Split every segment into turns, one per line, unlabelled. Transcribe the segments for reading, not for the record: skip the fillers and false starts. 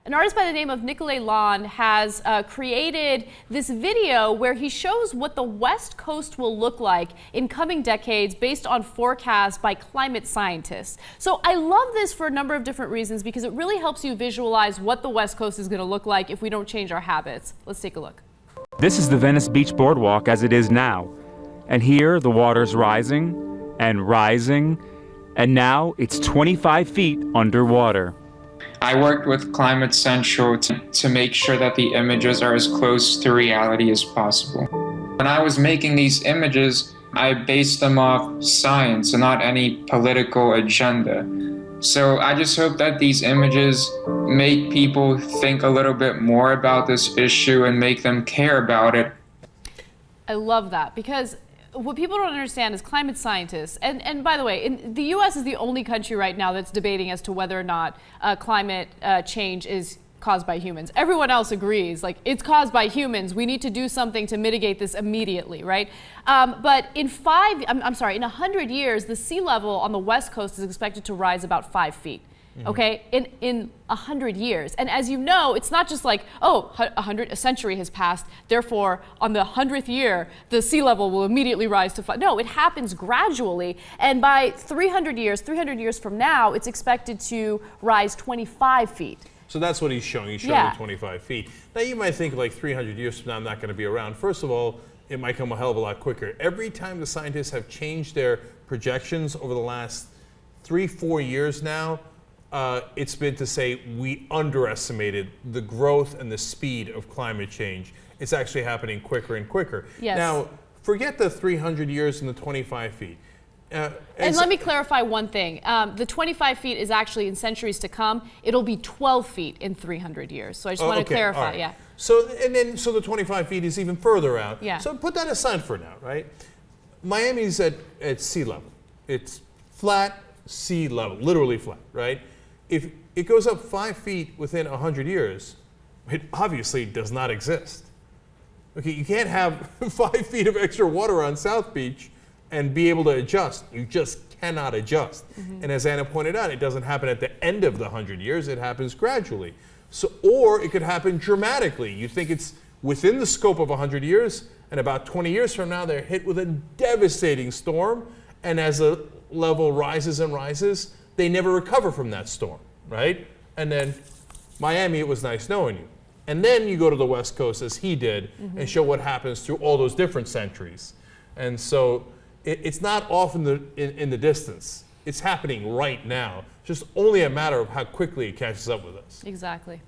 An artist by the name of Nickolay Lamm has created this video where he shows what the West Coast will look like in coming decades based on forecasts by climate scientists. So I love this for a number of different reasons because it really helps you visualize what the West Coast is going to look like if we don't change our habits. Let's take a look.
This is the Venice Beach Boardwalk as it is now. And here the water's rising, and now it's 25 feet underwater.
I worked with Climate Central to make sure that the images are as close to reality as possible. When I was making these images, I based them off science and not any political agenda. So I just hope that these images make people think a little bit more about this issue and make them care about it.
I love that because what people don't understand is climate scientists, and by the way, the U.S. is the only country right now that's debating as to whether or not climate change is caused by humans. Everyone else agrees, like, it's caused by humans. We need to do something to mitigate this immediately, right? But in 100 years, the sea level on the West Coast is expected to rise about 5 feet. Okay, in 100 years. And as you know, it's not just like, oh, a century has passed, therefore on the 100th year, the sea level will immediately rise to 5. No, it happens gradually. And by 300 years from now, it's expected to rise 25 feet.
So that's what he's showing. He's showing the 25 feet. Now you might think like 300 years from now, I'm not going to be around. First of all, it might come a hell of a lot quicker. Every time the scientists have changed their projections over the last 3-4 years now, it's been to say we underestimated the growth and the speed of climate change. It's actually happening quicker and quicker.
Yes.
Now, forget the 300 years and the 25 feet.
And let me clarify one thing. The 25 feet is actually in centuries to come. It'll be 12 feet in 300 years. So I just want to clarify,
right. So the 25 feet is even further out.
Yeah.
So put that aside for now, right? Miami's at sea level. It's flat sea level, literally flat, right? If it goes up 5 feet within 100 years, it obviously does not exist. Okay, you can't have 5 feet of extra water on South Beach and be able to adjust. You just cannot adjust. And as Anna pointed out, it doesn't happen at the end of the 100 years, it happens gradually. So, or it could happen dramatically. You think it's within the scope of 100 years, and about 20 years from now, they're hit with a devastating storm, and as the level rises and rises, they never recover from that storm, right? And then Miami, it was nice knowing you. And then you go to the West Coast as he did and show what happens through all those different centuries. And so it's not off in the distance. It's happening right now. It's just only a matter of how quickly it catches up with us.
Exactly.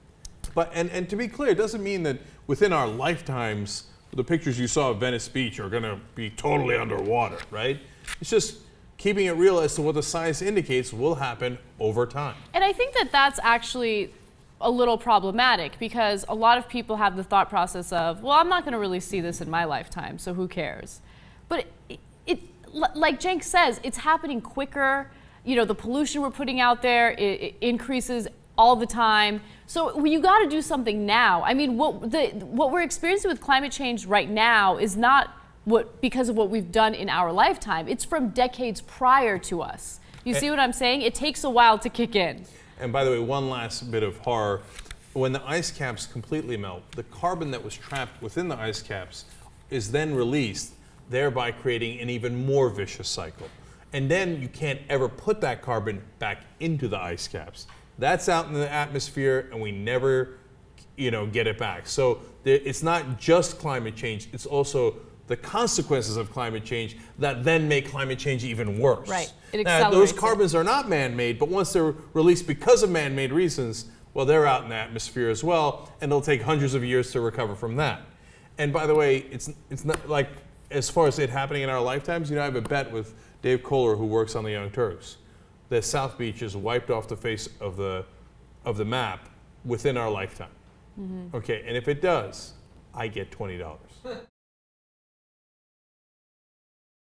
But and to be clear, it doesn't mean that within our lifetimes, the pictures you saw of Venice Beach are gonna be totally underwater, right? It's just keeping it real as to what the science indicates will happen over time.
And I think that that's actually a little problematic because a lot of people have the thought process of, well, I'm not going to really see this in my lifetime, so who cares? But like Cenk says, it's happening quicker. You know, the pollution we're putting out there, it increases all the time. So you got to do something now. I mean, what we're experiencing with climate change right now is not because of what we've done in our lifetime. It's from decades prior to us. You see what I'm saying? It takes a while to kick in.
And by the way, one last bit of horror. When the ice caps completely melt, the carbon that was trapped within the ice caps is then released, thereby creating an even more vicious cycle. And then you can't ever put that carbon back into the ice caps. That's out in the atmosphere and we never, get it back. So it's not just climate change, it's also the consequences of climate change that then make climate change even worse.
Right, it
now,
accelerates
those carbons are not man-made, but once they're released because of man-made reasons, well, they're out in the atmosphere as well, and they'll take hundreds of years to recover from that. And by the way, it's not like, as far as it happening in our lifetimes, I have a bet with Dave Kohler, who works on the Young Turks, that South Beach is wiped off the face of the map within our lifetime. Okay, and if it does, I get $20.